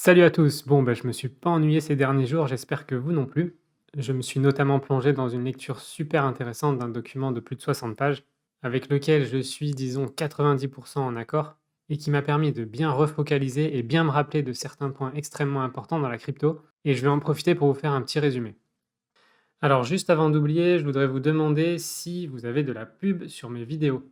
Salut à tous! Bon, je me suis pas ennuyé ces derniers jours, j'espère que vous non plus. Je me suis notamment plongé dans une lecture super intéressante d'un document de plus de 60 pages, avec lequel je suis, disons, 90% en accord, et qui m'a permis de bien refocaliser et bien me rappeler de certains points extrêmement importants dans la crypto, et je vais en profiter pour vous faire un petit résumé. Alors, juste avant d'oublier, je voudrais vous demander si vous avez de la pub sur mes vidéos.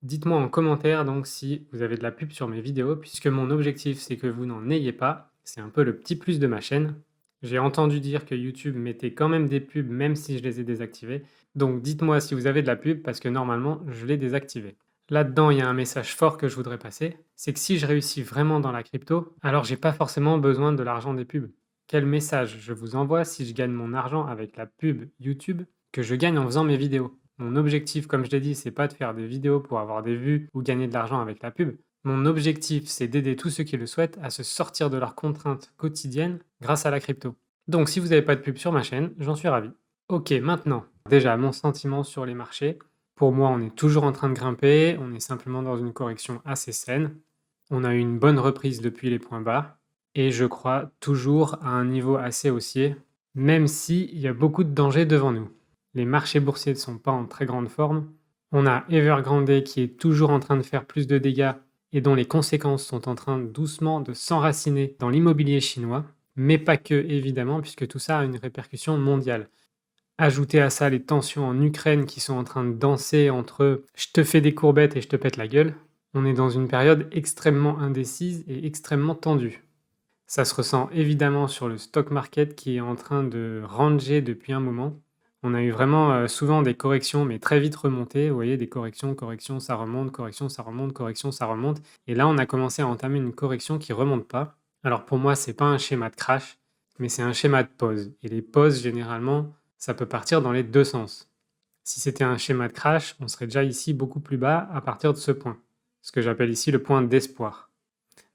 Dites-moi en commentaire donc si vous avez de la pub sur mes vidéos, puisque mon objectif c'est que vous n'en ayez pas. C'est un peu le petit plus de ma chaîne. J'ai entendu dire que YouTube mettait quand même des pubs même si je les ai désactivées. Donc dites-moi si vous avez de la pub parce que normalement je l'ai désactivé. Là-dedans, il y a un message fort que je voudrais passer, c'est que si je réussis vraiment dans la crypto, alors j'ai pas forcément besoin de l'argent des pubs. Quel message je vous envoie si je gagne mon argent avec la pub YouTube que je gagne en faisant mes vidéos? Mon objectif, comme je l'ai dit, c'est pas de faire des vidéos pour avoir des vues ou gagner de l'argent avec la pub. Mon objectif, c'est d'aider tous ceux qui le souhaitent à se sortir de leurs contraintes quotidiennes grâce à la crypto. Donc si vous n'avez pas de pub sur ma chaîne, j'en suis ravi. Ok, maintenant, déjà mon sentiment sur les marchés. Pour moi, on est toujours en train de grimper, on est simplement dans une correction assez saine. On a eu une bonne reprise depuis les points bas et je crois toujours à un niveau assez haussier, même s'il y a beaucoup de dangers devant nous. Les marchés boursiers ne sont pas en très grande forme. On a Evergrande qui est toujours en train de faire plus de dégâts et dont les conséquences sont en train doucement de s'enraciner dans l'immobilier chinois, mais pas que évidemment, puisque tout ça a une répercussion mondiale. Ajoutez à ça les tensions en Ukraine qui sont en train de danser entre je te fais des courbettes et je te pète la gueule. On est dans une période extrêmement indécise et extrêmement tendue. Ça se ressent évidemment sur le stock market qui est en train de ranger depuis un moment. On a eu vraiment souvent des corrections, mais très vite remontées. Vous voyez, des corrections, corrections, ça remonte, correction, ça remonte, correction, ça remonte. Et là, on a commencé à entamer une correction qui remonte pas. Alors pour moi, c'est pas un schéma de crash, mais c'est un schéma de pause. Et les pauses, généralement, ça peut partir dans les deux sens. Si c'était un schéma de crash, on serait déjà ici beaucoup plus bas à partir de ce point. Ce que j'appelle ici le point d'espoir.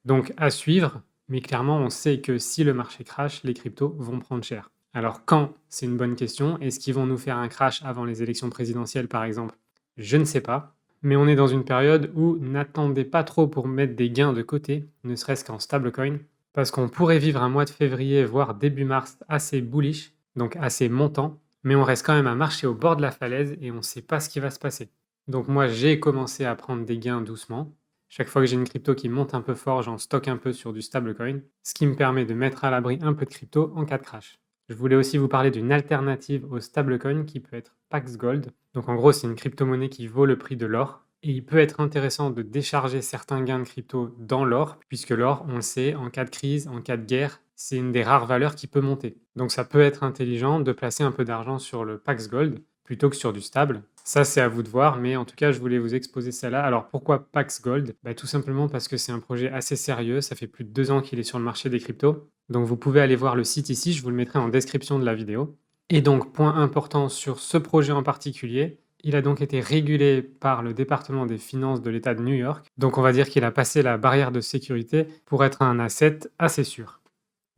Donc à suivre, mais clairement, on sait que si le marché crash, les cryptos vont prendre cher. Alors quand? C'est une bonne question. Est-ce qu'ils vont nous faire un crash avant les élections présidentielles, par exemple? Je ne sais pas. Mais on est dans une période où n'attendez pas trop pour mettre des gains de côté, ne serait-ce qu'en stablecoin, parce qu'on pourrait vivre un mois de février, voire début mars, assez bullish, donc assez montant, mais on reste quand même à marcher au bord de la falaise et on ne sait pas ce qui va se passer. Donc moi, j'ai commencé à prendre des gains doucement. Chaque fois que j'ai une crypto qui monte un peu fort, j'en stocke un peu sur du stablecoin, ce qui me permet de mettre à l'abri un peu de crypto en cas de crash. Je voulais aussi vous parler d'une alternative au stablecoin qui peut être Pax Gold. Donc en gros, c'est une crypto-monnaie qui vaut le prix de l'or. Et il peut être intéressant de décharger certains gains de crypto dans l'or, puisque l'or, on le sait, en cas de crise, en cas de guerre, c'est une des rares valeurs qui peut monter. Donc ça peut être intelligent de placer un peu d'argent sur le Pax Gold plutôt que sur du stable. Ça, c'est à vous de voir, mais en tout cas, je voulais vous exposer celle-là. Alors pourquoi Pax Gold? Tout simplement parce que c'est un projet assez sérieux. Ça fait plus de 2 ans qu'il est sur le marché des cryptos. Donc vous pouvez aller voir le site ici, je vous le mettrai en description de la vidéo. Et donc, point important sur ce projet en particulier, il a donc été régulé par le département des finances de l'État de New York. Donc on va dire qu'il a passé la barrière de sécurité pour être un asset assez sûr.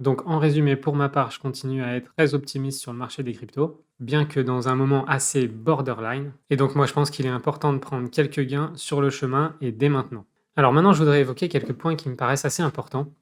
Donc en résumé, pour ma part, je continue à être très optimiste sur le marché des cryptos, bien que dans un moment assez borderline. Et donc moi, je pense qu'il est important de prendre quelques gains sur le chemin et dès maintenant. Alors maintenant, je voudrais évoquer quelques points qui me paraissent assez importants,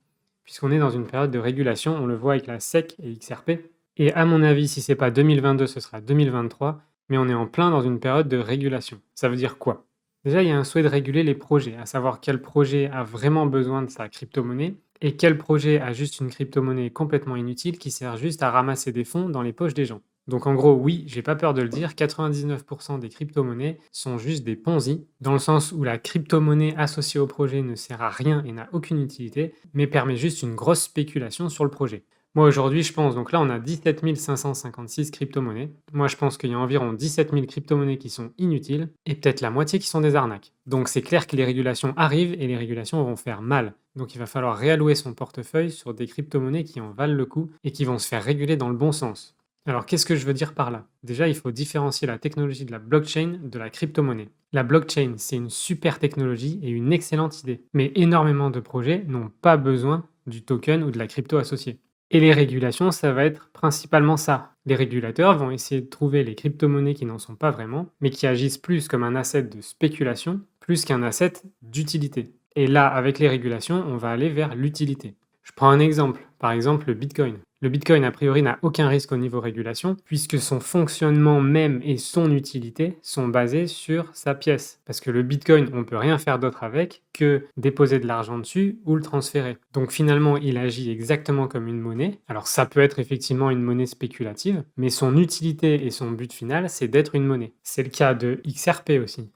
puisqu'on est dans une période de régulation, on le voit avec la SEC et XRP. Et à mon avis, si c'est pas 2022, ce sera 2023, mais on est en plein dans une période de régulation. Ça veut dire quoi? Déjà, il y a un souhait de réguler les projets, à savoir quel projet a vraiment besoin de sa crypto-monnaie et quel projet a juste une crypto-monnaie complètement inutile qui sert juste à ramasser des fonds dans les poches des gens. Donc en gros, oui, j'ai pas peur de le dire, 99% des crypto-monnaies sont juste des Ponzi, dans le sens où la crypto-monnaie associée au projet ne sert à rien et n'a aucune utilité, mais permet juste une grosse spéculation sur le projet. Moi aujourd'hui, je pense, donc là on a 17 556 crypto-monnaies. Moi je pense qu'il y a environ 17 000 crypto-monnaies qui sont inutiles et peut-être la moitié qui sont des arnaques. Donc c'est clair que les régulations arrivent et les régulations vont faire mal. Donc il va falloir réallouer son portefeuille sur des crypto-monnaies qui en valent le coup et qui vont se faire réguler dans le bon sens. Alors qu'est-ce que je veux dire par là? Déjà, il faut différencier la technologie de la blockchain de la crypto-monnaie. La blockchain, c'est une super technologie et une excellente idée. Mais énormément de projets n'ont pas besoin du token ou de la crypto associée. Et les régulations, ça va être principalement ça. Les régulateurs vont essayer de trouver les crypto-monnaies qui n'en sont pas vraiment, mais qui agissent plus comme un asset de spéculation, plus qu'un asset d'utilité. Et là, avec les régulations, on va aller vers l'utilité. Je prends un exemple, par exemple le Bitcoin. Le Bitcoin, a priori, n'a aucun risque au niveau régulation, puisque son fonctionnement même et son utilité sont basés sur sa pièce. Parce que le Bitcoin, on ne peut rien faire d'autre avec que déposer de l'argent dessus ou le transférer. Donc finalement, il agit exactement comme une monnaie. Alors ça peut être effectivement une monnaie spéculative, mais son utilité et son but final, c'est d'être une monnaie. C'est le cas de XRP aussi.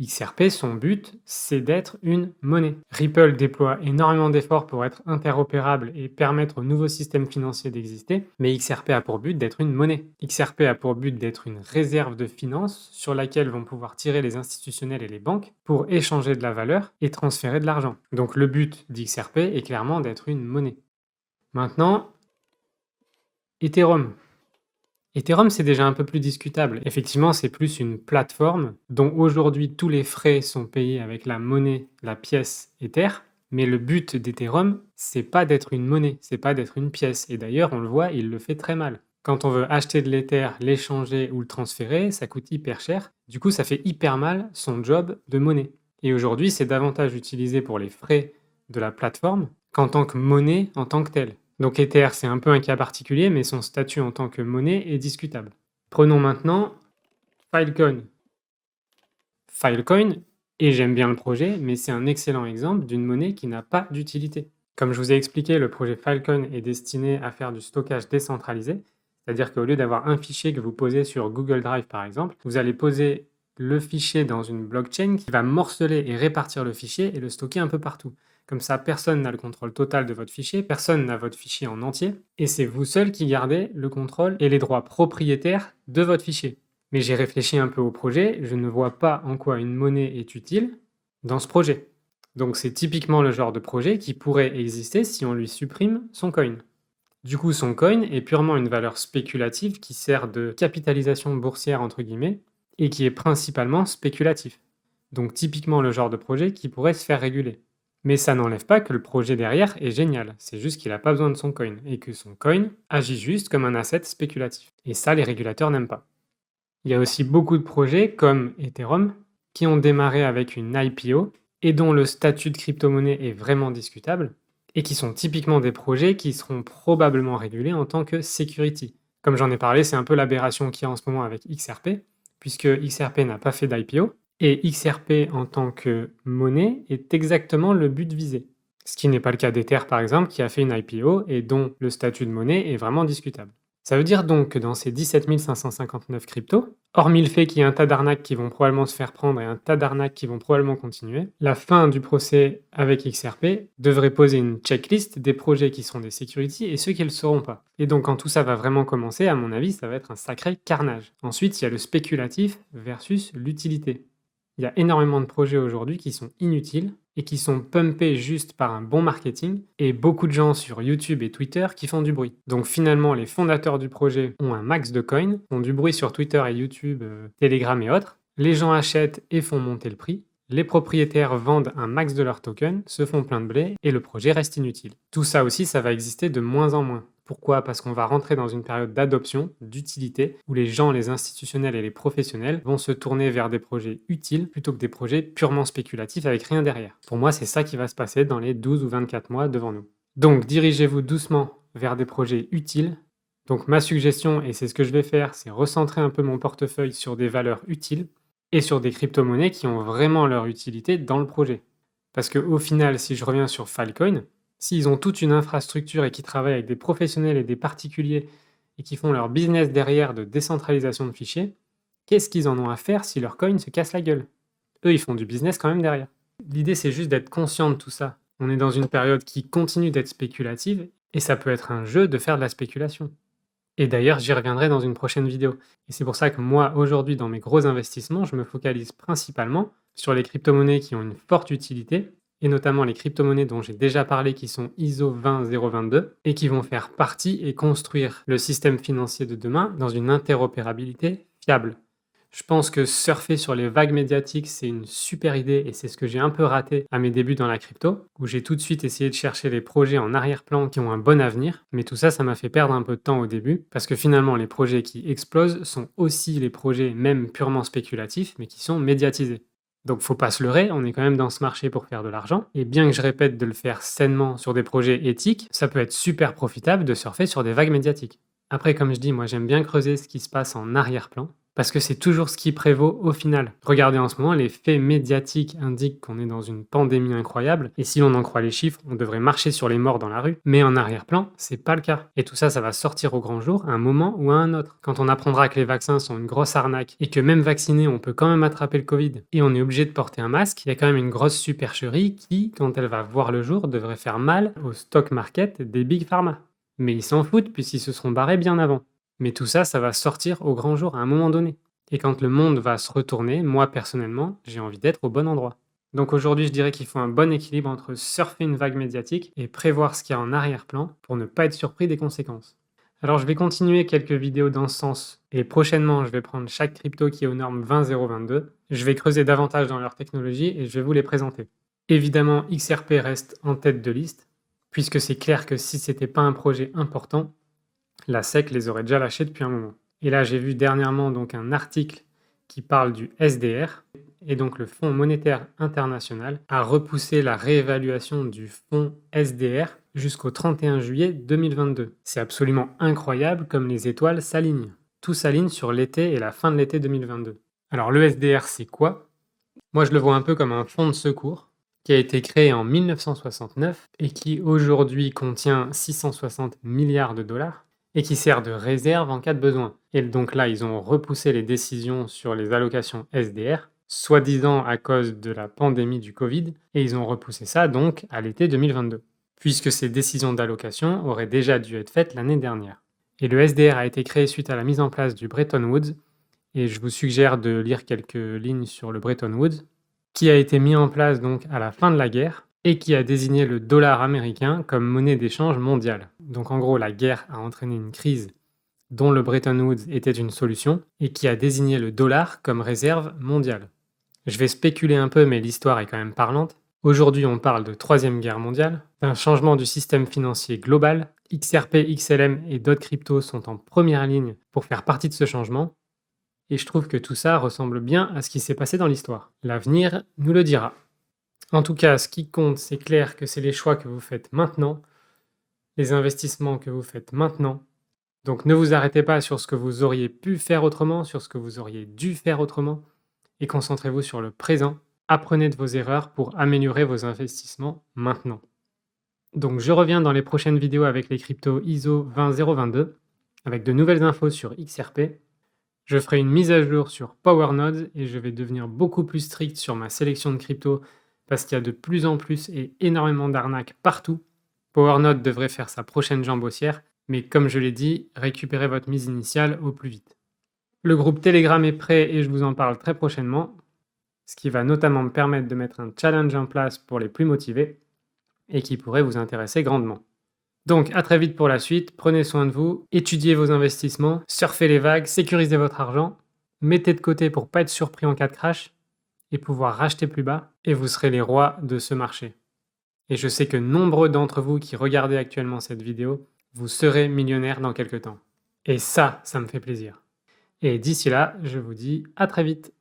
XRP, son but, c'est d'être une monnaie. Ripple déploie énormément d'efforts pour être interopérable et permettre aux nouveaux systèmes financiers d'exister, mais XRP a pour but d'être une monnaie. XRP a pour but d'être une réserve de finances sur laquelle vont pouvoir tirer les institutionnels et les banques pour échanger de la valeur et transférer de l'argent. Donc le but d'XRP est clairement d'être une monnaie. Maintenant, Ethereum. Ethereum, c'est déjà un peu plus discutable. Effectivement, c'est plus une plateforme dont aujourd'hui tous les frais sont payés avec la monnaie, la pièce Ether. Mais le but d'Ethereum, c'est pas d'être une monnaie, c'est pas d'être une pièce. Et d'ailleurs, on le voit, il le fait très mal. Quand on veut acheter de l'Ether, l'échanger ou le transférer, ça coûte hyper cher. Du coup, ça fait hyper mal son job de monnaie. Et aujourd'hui, c'est davantage utilisé pour les frais de la plateforme qu'en tant que monnaie en tant que telle. Donc Ether, c'est un peu un cas particulier, mais son statut en tant que monnaie est discutable. Prenons maintenant Filecoin. Filecoin, et j'aime bien le projet, mais c'est un excellent exemple d'une monnaie qui n'a pas d'utilité. Comme je vous ai expliqué, le projet Filecoin est destiné à faire du stockage décentralisé, c'est-à-dire qu'au lieu d'avoir un fichier que vous posez sur Google Drive par exemple, vous allez poser le fichier dans une blockchain qui va morceler et répartir le fichier et le stocker un peu partout. Comme ça, personne n'a le contrôle total de votre fichier, personne n'a votre fichier en entier, et c'est vous seul qui gardez le contrôle et les droits propriétaires de votre fichier. Mais j'ai réfléchi un peu au projet, je ne vois pas en quoi une monnaie est utile dans ce projet. Donc c'est typiquement le genre de projet qui pourrait exister si on lui supprime son coin. Du coup, son coin est purement une valeur spéculative qui sert de capitalisation boursière entre guillemets et qui est principalement spéculatif. Donc typiquement le genre de projet qui pourrait se faire réguler. Mais ça n'enlève pas que le projet derrière est génial, c'est juste qu'il n'a pas besoin de son coin et que son coin agit juste comme un asset spéculatif. Et ça, les régulateurs n'aiment pas. Il y a aussi beaucoup de projets comme Ethereum qui ont démarré avec une IPO et dont le statut de crypto-monnaie est vraiment discutable et qui sont typiquement des projets qui seront probablement régulés en tant que security. Comme j'en ai parlé, c'est un peu l'aberration qu'il y a en ce moment avec XRP, puisque XRP n'a pas fait d'IPO et XRP en tant que monnaie est exactement le but visé. Ce qui n'est pas le cas d'Ether par exemple, qui a fait une IPO et dont le statut de monnaie est vraiment discutable. Ça veut dire donc que dans ces 17 559 cryptos, hormis le fait qu'il y ait un tas d'arnaques qui vont probablement se faire prendre et un tas d'arnaques qui vont probablement continuer, la fin du procès avec XRP devrait poser une checklist des projets qui seront des security et ceux qui ne le seront pas. Et donc quand tout ça va vraiment commencer, à mon avis, ça va être un sacré carnage. Ensuite, il y a le spéculatif versus l'utilité. Il y a énormément de projets aujourd'hui qui sont inutiles et qui sont pumpés juste par un bon marketing et beaucoup de gens sur YouTube et Twitter qui font du bruit. Donc finalement, les fondateurs du projet ont un max de coins, font du bruit sur Twitter et YouTube, Telegram et autres. Les gens achètent et font monter le prix. Les propriétaires vendent un max de leurs tokens, se font plein de blé et le projet reste inutile. Tout ça aussi, ça va exister de moins en moins. Pourquoi? Parce qu'on va rentrer dans une période d'adoption, d'utilité, où les gens, les institutionnels et les professionnels vont se tourner vers des projets utiles plutôt que des projets purement spéculatifs avec rien derrière. Pour moi, c'est ça qui va se passer dans les 12 ou 24 mois devant nous. Donc, dirigez-vous doucement vers des projets utiles. Donc, ma suggestion, et c'est ce que je vais faire, c'est recentrer un peu mon portefeuille sur des valeurs utiles et sur des crypto-monnaies qui ont vraiment leur utilité dans le projet. Parce qu'au final, si je reviens sur Filecoin, s'ils ont toute une infrastructure et qui travaillent avec des professionnels et des particuliers et qui font leur business derrière de décentralisation de fichiers, qu'est-ce qu'ils en ont à faire si leur coin se casse la gueule? Eux, ils font du business quand même derrière. L'idée, c'est juste d'être conscient de tout ça. On est dans une période qui continue d'être spéculative et ça peut être un jeu de faire de la spéculation. Et d'ailleurs, j'y reviendrai dans une prochaine vidéo. Et c'est pour ça que moi, aujourd'hui, dans mes gros investissements, je me focalise principalement sur les crypto-monnaies qui ont une forte utilité, et notamment les crypto-monnaies dont j'ai déjà parlé qui sont ISO 20022 et qui vont faire partie et construire le système financier de demain dans une interopérabilité fiable. Je pense que surfer sur les vagues médiatiques, c'est une super idée et c'est ce que j'ai un peu raté à mes débuts dans la crypto, où j'ai tout de suite essayé de chercher les projets en arrière-plan qui ont un bon avenir, mais tout ça, ça m'a fait perdre un peu de temps au début, parce que finalement, les projets qui explosent sont aussi les projets même purement spéculatifs, mais qui sont médiatisés. Donc faut pas se leurrer, on est quand même dans ce marché pour faire de l'argent. Et bien que je répète de le faire sainement sur des projets éthiques, ça peut être super profitable de surfer sur des vagues médiatiques. Après, comme je dis, moi j'aime bien creuser ce qui se passe en arrière-plan, parce que c'est toujours ce qui prévaut au final. Regardez en ce moment, les faits médiatiques indiquent qu'on est dans une pandémie incroyable, et si l'on en croit les chiffres, on devrait marcher sur les morts dans la rue. Mais en arrière-plan, c'est pas le cas. Et tout ça, ça va sortir au grand jour à un moment ou à un autre. Quand on apprendra que les vaccins sont une grosse arnaque, et que même vacciné, on peut quand même attraper le Covid, et on est obligé de porter un masque, il y a quand même une grosse supercherie qui, quand elle va voir le jour, devrait faire mal au stock market des big pharma. Mais ils s'en foutent puisqu'ils se seront barrés bien avant. Mais tout ça, ça va sortir au grand jour à un moment donné. Et quand le monde va se retourner, moi personnellement, j'ai envie d'être au bon endroit. Donc aujourd'hui, je dirais qu'il faut un bon équilibre entre surfer une vague médiatique et prévoir ce qu'il y a en arrière-plan pour ne pas être surpris des conséquences. Alors je vais continuer quelques vidéos dans ce sens et prochainement, je vais prendre chaque crypto qui est aux normes 20022. Je vais creuser davantage dans leur technologie et je vais vous les présenter. Évidemment, XRP reste en tête de liste puisque c'est clair que si c'était pas un projet important, la SEC les aurait déjà lâchés depuis un moment. Et là, j'ai vu dernièrement donc un article qui parle du SDR, et donc le Fonds monétaire international a repoussé la réévaluation du fonds SDR jusqu'au 31 juillet 2022. C'est absolument incroyable comme les étoiles s'alignent. Tout s'aligne sur l'été et la fin de l'été 2022. Alors le SDR, c'est quoi? Moi, je le vois un peu comme un fonds de secours qui a été créé en 1969 et qui aujourd'hui contient 660 milliards de dollars et qui sert de réserve en cas de besoin. Et donc là, ils ont repoussé les décisions sur les allocations SDR, soi-disant à cause de la pandémie du Covid, et ils ont repoussé ça donc à l'été 2022, puisque ces décisions d'allocation auraient déjà dû être faites l'année dernière. Et le SDR a été créé suite à la mise en place du Bretton Woods, et je vous suggère de lire quelques lignes sur le Bretton Woods, qui a été mis en place donc à la fin de la guerre et qui a désigné le dollar américain comme monnaie d'échange mondiale. Donc en gros, la guerre a entraîné une crise dont le Bretton Woods était une solution et qui a désigné le dollar comme réserve mondiale. Je vais spéculer un peu, mais l'histoire est quand même parlante. Aujourd'hui, on parle de Troisième Guerre mondiale, d'un changement du système financier global. XRP, XLM et d'autres cryptos sont en première ligne pour faire partie de ce changement. Et je trouve que tout ça ressemble bien à ce qui s'est passé dans l'histoire. L'avenir nous le dira. En tout cas, ce qui compte, c'est clair que c'est les choix que vous faites maintenant, les investissements que vous faites maintenant. Donc ne vous arrêtez pas sur ce que vous auriez pu faire autrement, sur ce que vous auriez dû faire autrement, et concentrez-vous sur le présent. Apprenez de vos erreurs pour améliorer vos investissements maintenant. Donc je reviens dans les prochaines vidéos avec les cryptos ISO 20022, avec de nouvelles infos sur XRP. Je ferai une mise à jour sur PowerNodes et je vais devenir beaucoup plus strict sur ma sélection de cryptos parce qu'il y a de plus en plus et énormément d'arnaques partout. PowerNode devrait faire sa prochaine jambe haussière, mais comme je l'ai dit, récupérez votre mise initiale au plus vite. Le groupe Telegram est prêt et je vous en parle très prochainement, ce qui va notamment me permettre de mettre un challenge en place pour les plus motivés et qui pourrait vous intéresser grandement. Donc à très vite pour la suite, prenez soin de vous, étudiez vos investissements, surfez les vagues, sécurisez votre argent, mettez de côté pour pas être surpris en cas de crash et pouvoir racheter plus bas et vous serez les rois de ce marché. Et je sais que nombreux d'entre vous qui regardez actuellement cette vidéo, vous serez millionnaire dans quelques temps. Et ça me fait plaisir. Et d'ici là, je vous dis à très vite.